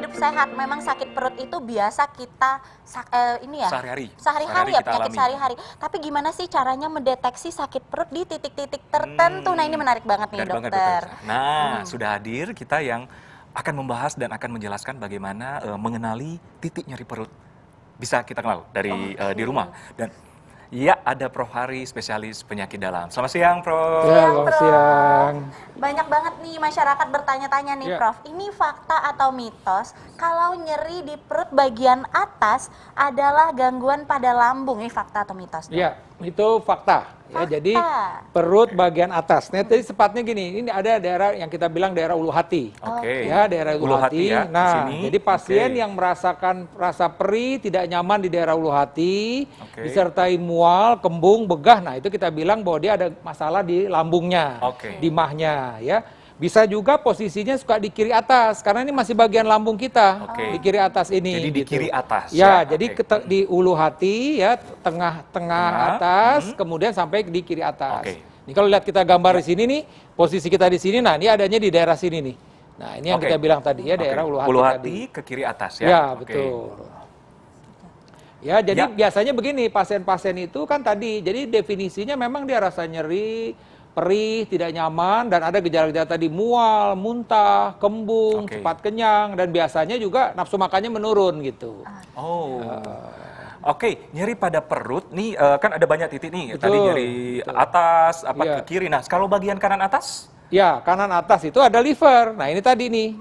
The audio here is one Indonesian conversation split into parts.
hidup sehat. Memang sakit perut itu biasa kita sehari-hari ya, penyakit sehari-hari. Tapi gimana sih caranya mendeteksi sakit perut di titik-titik tertentu? Nah, ini menarik banget nih, dokter. Nah, sudah hadir kita yang akan membahas dan akan menjelaskan bagaimana mengenali titik nyeri perut. Bisa kita kenal dari di rumah. Dan ya, ada Prof. Hari, spesialis penyakit dalam. Selamat siang, Prof. Ya, selamat siang. Banyak banget nih masyarakat bertanya-tanya nih, Prof. Ini fakta atau mitos kalau nyeri di perut bagian atas adalah gangguan pada lambung? Ini fakta atau mitos? Ya, itu fakta. Ya, jadi perut bagian atas. Nah, jadi sepatnya gini, ini ada daerah yang kita bilang daerah ulu hati. Ya, daerah ulu hati. Ya, nah, jadi pasien yang merasakan rasa perih, tidak nyaman di daerah ulu hati, disertai mual, kembung, begah. Nah, itu kita bilang bahwa dia ada masalah di lambungnya, di mahnya, ya. Bisa juga posisinya suka di kiri atas, karena ini masih bagian lambung kita, di kiri atas ini. Jadi di kiri atas. Ya, jadi di ulu hati, ya, tengah atas, kemudian sampai di kiri atas. Ini kalau lihat kita gambar di sini nih, posisi kita di sini, nah ini adanya di daerah sini nih. Nah, ini yang kita bilang tadi ya, daerah ulu hati. Ulu hati ke kiri atas ya. Ya, betul. Ya, jadi biasanya begini, pasien-pasien itu kan tadi, jadi definisinya memang dia rasa nyeri, perih, tidak nyaman, dan ada gejala-gejala tadi mual, muntah, kembung, cepat kenyang, dan biasanya juga nafsu makannya menurun gitu. Nyeri pada perut nih kan ada banyak titik nih. Tadi nyeri atas, ke kiri. Nah, kalau bagian kanan atas? Ya, kanan atas itu ada liver. Nah, ini tadi nih.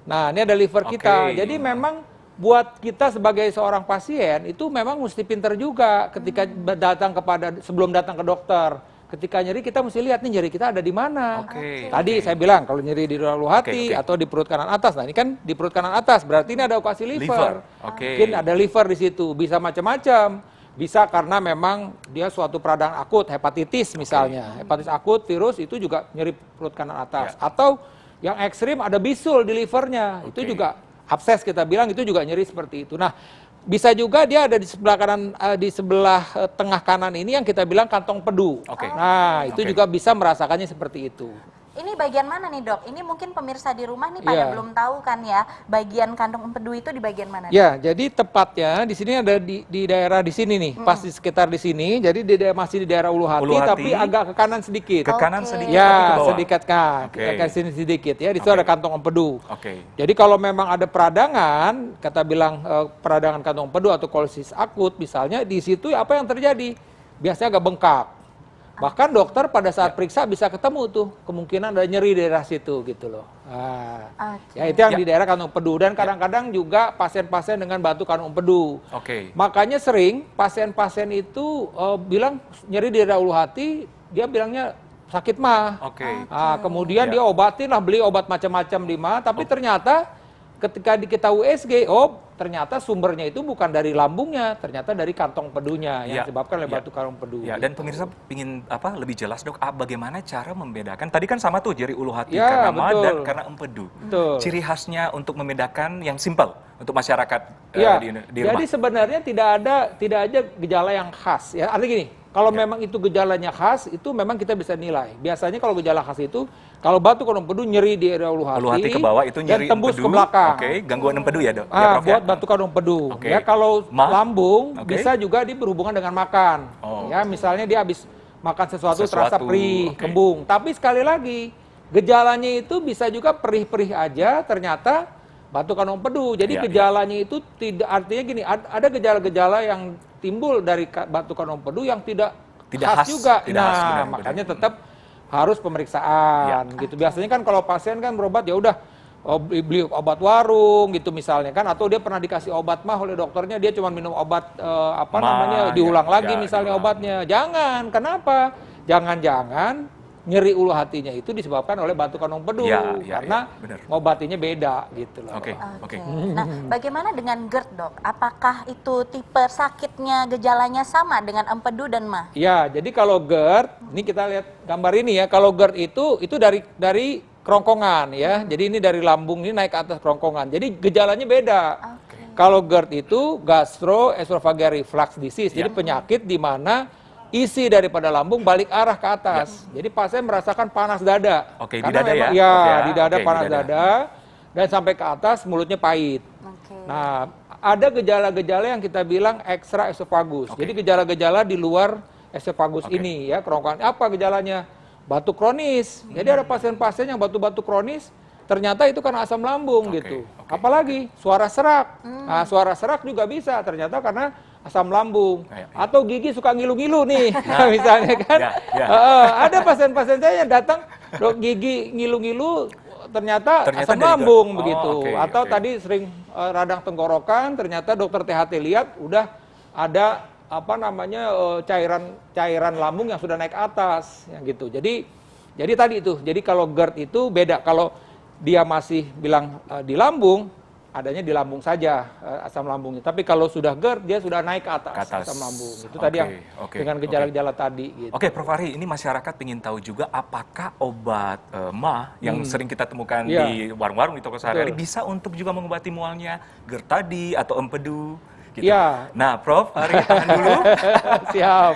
Nah, ini ada liver kita. Jadi memang buat kita sebagai seorang pasien itu memang mesti pinter juga ketika sebelum datang ke dokter. Ketika nyeri kita mesti lihat nih nyeri kita ada di mana. Tadi saya bilang kalau nyeri di ulu hati atau di perut kanan atas. Nah, ini kan di perut kanan atas, berarti ini ada okasi liver. Mungkin ada liver di situ, bisa macam-macam. Bisa karena memang dia suatu peradangan akut, hepatitis misalnya. Hepatitis akut virus itu juga nyeri perut kanan atas. Atau yang ekstrim ada bisul di livernya. Itu juga abses kita bilang itu juga nyeri seperti itu. Nah, bisa juga dia ada di sebelah kanan, di sebelah tengah kanan ini yang kita bilang kantong pedu. Nah, itu juga bisa merasakannya seperti itu. Ini bagian mana nih, Dok? Ini mungkin pemirsa di rumah nih pada belum tahu kan ya, bagian kantong empedu itu di bagian mana? Ya, jadi tepatnya di sini ada di daerah di sini nih, pas di sekitar di sini. Jadi masih di daerah ulu hati, tapi agak ke kanan sedikit. Ke kanan sedikit. Ya, sedikit ke sini sedikit ya. Di situ ada kantong empedu. Jadi kalau memang ada peradangan, kata bilang peradangan kantong empedu atau kolisis akut misalnya, di situ apa yang terjadi? Biasanya agak bengkak. Bahkan dokter pada saat periksa bisa ketemu tuh kemungkinan ada nyeri di daerah situ gitu loh. Ya itu yang di daerah kantong empedu, dan kadang-kadang juga pasien-pasien dengan batu kantong empedu. Makanya sering pasien-pasien itu bilang nyeri di daerah ulu hati, dia bilangnya sakit mah. Kemudian dia obatin lah, beli obat macam-macam di mah, tapi ternyata ketika kita USG, ternyata sumbernya itu bukan dari lambungnya, ternyata dari kantong empedunya yang disebabkan oleh batu kantong empedu. Dan pemirsa ingin lebih jelas, Dok, bagaimana cara membedakan? Tadi kan sama tuh nyeri ulu hati karena mah dan karena empedu. Ciri khasnya untuk membedakan yang simpel untuk masyarakat di rumah. Jadi sebenarnya tidak ada gejala yang khas ya. Artinya gini, kalau memang itu gejalanya khas, itu memang kita bisa nilai. Biasanya kalau gejala khas itu, kalau batu kantong empedu nyeri di area ulu hati ke bawah itu nyeri dan tembus empedu, ke belakang. Gangguan empedu ya, Dok? Buat batu kantong empedu. Ya, kalau lambung bisa juga berhubungan dengan makan. Ya, misalnya dia habis makan sesuatu terasa perih, kembung. Tapi sekali lagi, gejalanya itu bisa juga perih-perih aja, ternyata batu kantong empedu. Jadi gejalanya itu tidak, artinya gini, ada gejala-gejala yang timbul dari batu kantong empedu yang tidak khas juga. Makanya tetap harus pemeriksaan gitu. Biasanya kan kalau pasien kan berobat ya udah beli obat warung gitu misalnya kan, atau dia pernah dikasih obat mah oleh dokternya, dia cuma minum obat diulang lagi misalnya obatnya. Jangan, kenapa? Jangan-jangan nyeri ulu hatinya itu disebabkan oleh batu kantong empedu karena ngobatinya beda gitu loh. Nah, bagaimana dengan GERD, Dok? Apakah itu tipe sakitnya gejalanya sama dengan empedu dan mah? Ya, jadi kalau GERD, ini kita lihat gambar ini ya. Kalau GERD itu dari kerongkongan ya. Jadi ini dari lambung ini naik ke atas kerongkongan. Jadi gejalanya beda. Kalau GERD itu gastroesophageal reflux disease. Jadi penyakit di mana isi daripada lambung balik arah ke atas. Jadi pasien merasakan panas dada. Di dada memang, di dada panas dada. dan sampai ke atas mulutnya pahit. Oke. Nah, ada gejala-gejala yang kita bilang ekstra esofagus. Jadi gejala-gejala di luar esofagus ini ya, kerongkongan. Apa gejalanya? Batuk kronis. Jadi ada pasien-pasien yang batuk-batuk kronis, ternyata itu karena asam lambung gitu. Apalagi suara serak. Nah, suara serak juga bisa ternyata karena asam lambung. Atau gigi suka ngilu-ngilu nih, misalnya kan. Ada pasien-pasien saya yang datang, dok gigi ngilu-ngilu, ternyata asam lambung begitu. Atau tadi sering radang tenggorokan, ternyata dokter THT lihat udah ada apa namanya cairan lambung yang sudah naik atas, yang gitu. Jadi tadi itu. Jadi kalau GERD itu beda. Kalau dia masih bilang di lambung, adanya di lambung saja asam lambungnya. Tapi kalau sudah GERD, dia sudah naik ke atas asam lambung. Itu tadi yang dengan gejala-gejala tadi. Gitu. Oke, Prof. Ari, ini masyarakat ingin tahu juga apakah obat MAH yang sering kita temukan di warung-warung di toko sehari-hari bisa untuk juga mengobati mualnya GERD tadi atau empedu? Gitu. Nah, Prof. Ari, tahan dulu. Siap.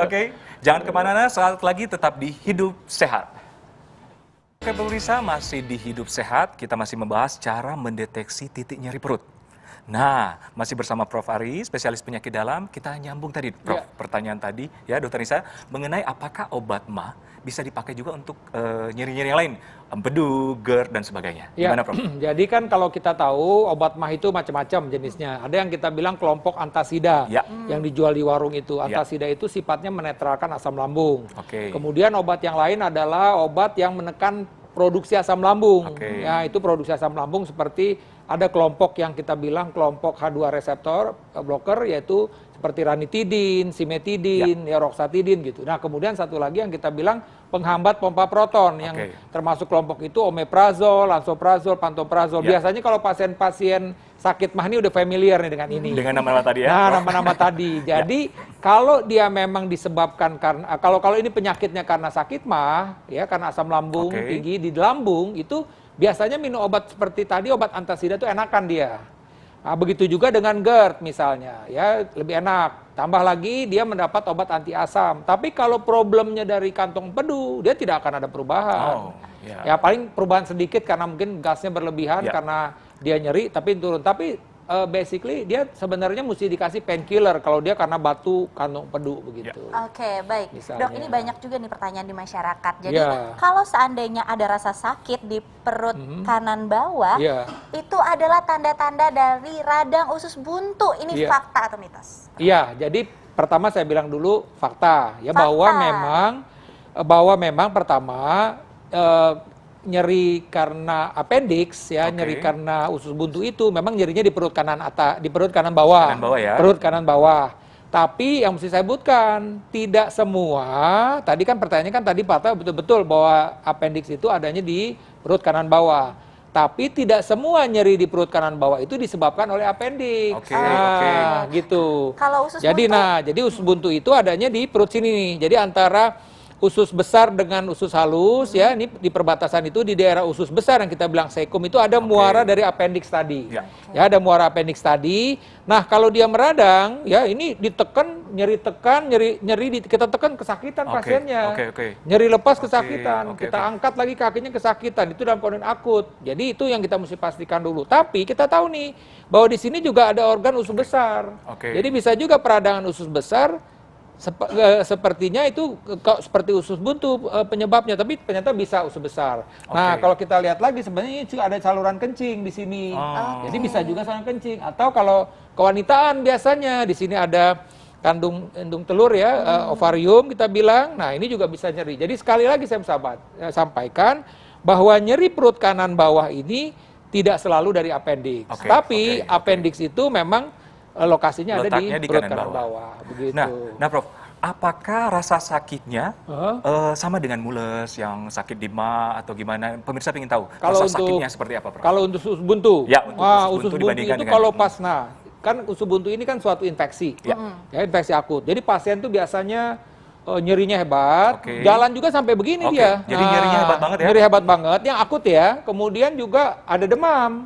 Oke. Jangan kemana-mana, saat lagi tetap di Hidup Sehat. Oke, pemirsa, masih di Hidup Sehat, kita masih membahas cara mendeteksi titik nyeri perut. Nah, masih bersama Prof. Ari, spesialis penyakit dalam. Kita nyambung tadi, Prof, pertanyaan tadi, ya, Dokter Nisa, mengenai apakah obat MAH bisa dipakai juga untuk nyeri-nyeri yang lain, empedu, GERD, dan sebagainya. Gimana, Prof? Jadi kan kalau kita tahu obat MAH itu macam-macam jenisnya. Ada yang kita bilang kelompok antasida yang dijual di warung itu. Antasida itu sifatnya menetralkan asam lambung. Kemudian obat yang lain adalah obat yang menekan produksi asam lambung. Ya, itu produksi asam lambung seperti ada kelompok yang kita bilang kelompok H2 reseptor blocker, yaitu seperti ranitidin, simetidin, roxatidin gitu. Nah, kemudian satu lagi yang kita bilang penghambat pompa proton yang termasuk kelompok itu omeprazol, lansoprazol, pantoprazol. Biasanya kalau pasien-pasien sakit MAH ini udah familiar nih dengan ini. Dengan nama-nama tadi ya. Nah, nama-nama tadi. Jadi kalau dia memang disebabkan karena kalau ini penyakitnya karena sakit MAH ya, karena asam lambung tinggi di lambung, itu biasanya minum obat seperti tadi, obat antasida itu enakan dia. Nah, begitu juga dengan GERD misalnya, ya lebih enak. Tambah lagi dia mendapat obat anti asam. Tapi kalau problemnya dari kantong empedu, dia tidak akan ada perubahan. Ya paling perubahan sedikit karena mungkin gasnya berlebihan karena dia nyeri tapi turun. Tapi basically dia sebenarnya mesti dikasih painkiller kalau dia karena batu kantong empedu begitu. Oke, baik. Misalnya. Dok, ini banyak juga nih pertanyaan di masyarakat. Jadi kalau seandainya ada rasa sakit di perut kanan bawah, itu adalah tanda-tanda dari radang usus buntu. Ini fakta atau mitos? Iya, jadi pertama saya bilang dulu fakta ya, bahwa memang pertama nyeri karena appendix ya, nyeri karena usus buntu itu memang nyerinya di perut kanan atas, di perut kanan bawah. Perut kanan bawah. Tapi yang mesti saya sebutkan, tidak semua, tadi kan pertanyaannya kan tadi Pak tahu betul-betul bahwa appendix itu adanya di perut kanan bawah. Tapi tidak semua nyeri di perut kanan bawah itu disebabkan oleh appendix. Gitu. Kalau usus jadi buntu? jadi usus buntu itu adanya di perut sini nih. Jadi antara usus besar dengan usus halus ya, ini di perbatasan itu di daerah usus besar yang kita bilang cecum itu ada muara dari appendix tadi. Ya, ada muara appendix tadi. Nah, kalau dia meradang ya ini ditekan, nyeri kita tekan kesakitan pasiennya. Nyeri lepas kesakitan. Kita angkat lagi kakinya kesakitan. Itu dalam kondisi akut. Jadi itu yang kita mesti pastikan dulu. Tapi kita tahu nih bahwa di sini juga ada organ usus besar. Jadi bisa juga peradangan usus besar sepertinya itu seperti usus buntu penyebabnya, tapi ternyata bisa usus besar. Nah, kalau kita lihat lagi sebenarnya ada saluran kencing di sini. Jadi bisa juga saluran kencing. Atau kalau kewanitaan biasanya di sini ada kandung telur ya, ovarium kita bilang. Nah, ini juga bisa nyeri. Jadi sekali lagi saya sampaikan bahwa nyeri perut kanan bawah ini tidak selalu dari appendix. Tapi appendix itu memang lokasinya ada di perut kanan bawah. Begitu. Nah, Prof, apakah rasa sakitnya sama dengan mules yang sakit di MAH atau gimana? Pemirsa ingin tahu rasa sakitnya seperti apa, Prof? Kalau untuk usus buntu, usus buntu itu kalau pas, kan usus buntu ini kan suatu infeksi, ya infeksi akut. Jadi pasien tuh biasanya nyerinya hebat, jalan juga sampai begini dia. Jadi nyerinya hebat banget ya? Nyeri hebat banget, yang akut ya. Kemudian juga ada demam.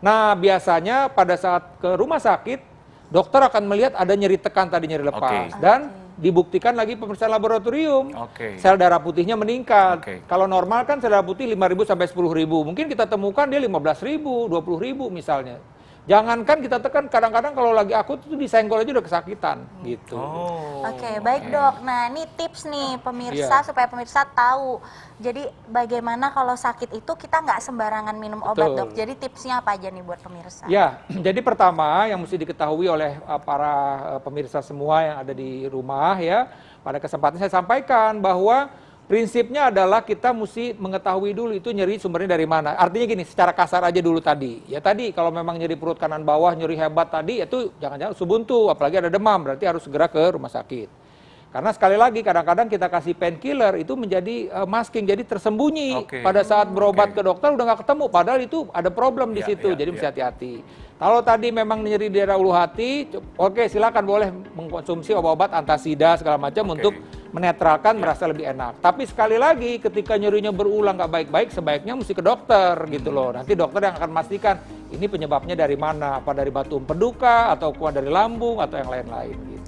Nah, biasanya pada saat ke rumah sakit, dokter akan melihat ada nyeri tekan tadi, nyeri lepas. Dan dibuktikan lagi pemeriksaan laboratorium. Oke. Sel darah putihnya meningkat. Oke. Kalau normal kan sel darah putih 5.000 sampai 10.000. Mungkin kita temukan dia 15.000, 20.000 misalnya. Jangankan kita tekan, kadang-kadang kalau lagi akut itu disenggol aja udah kesakitan gitu. Oke, baik dok. Nah ini tips nih pemirsa supaya pemirsa tahu. Jadi bagaimana kalau sakit itu kita nggak sembarangan minum obat dok. Jadi tipsnya apa aja nih buat pemirsa? Ya, jadi pertama yang mesti diketahui oleh para pemirsa semua yang ada di rumah ya, pada kesempatan saya sampaikan bahwa prinsipnya adalah kita mesti mengetahui dulu itu nyeri sumbernya dari mana. Artinya gini, secara kasar aja dulu tadi. Ya tadi kalau memang nyeri perut kanan bawah, nyeri hebat tadi, itu jangan-jangan usus buntu, apalagi ada demam, berarti harus segera ke rumah sakit. Karena sekali lagi kadang-kadang kita kasih painkiller itu menjadi masking, jadi tersembunyi. Pada saat berobat ke dokter udah nggak ketemu, padahal itu ada problem di situ, jadi mesti hati-hati. Kalau tadi memang nyeri di daerah ulu hati, oke silakan boleh mengkonsumsi obat-obat antasida segala macam untuk menetralkan merasa lebih enak. Tapi sekali lagi ketika nyerinya berulang nggak baik-baik, sebaiknya mesti ke dokter gitu loh. Nanti dokter yang akan memastikan ini penyebabnya dari mana, apa dari batu empedu kah, atau kuat dari lambung atau yang lain-lain gitu.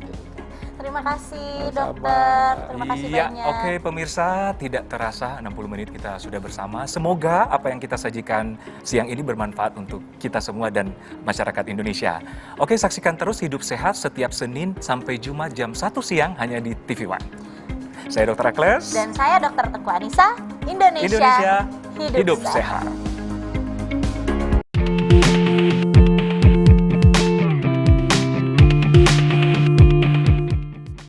Terima kasih dokter, terima kasih banyak. Oke pemirsa, tidak terasa 60 menit kita sudah bersama. Semoga apa yang kita sajikan siang ini bermanfaat untuk kita semua dan masyarakat Indonesia. Oke, saksikan terus Hidup Sehat setiap Senin sampai Jumat jam 1 siang hanya di TV One. Saya Dr. Akles. Dan saya Dr. Teguh Anissa, Indonesia Hidup Sehat.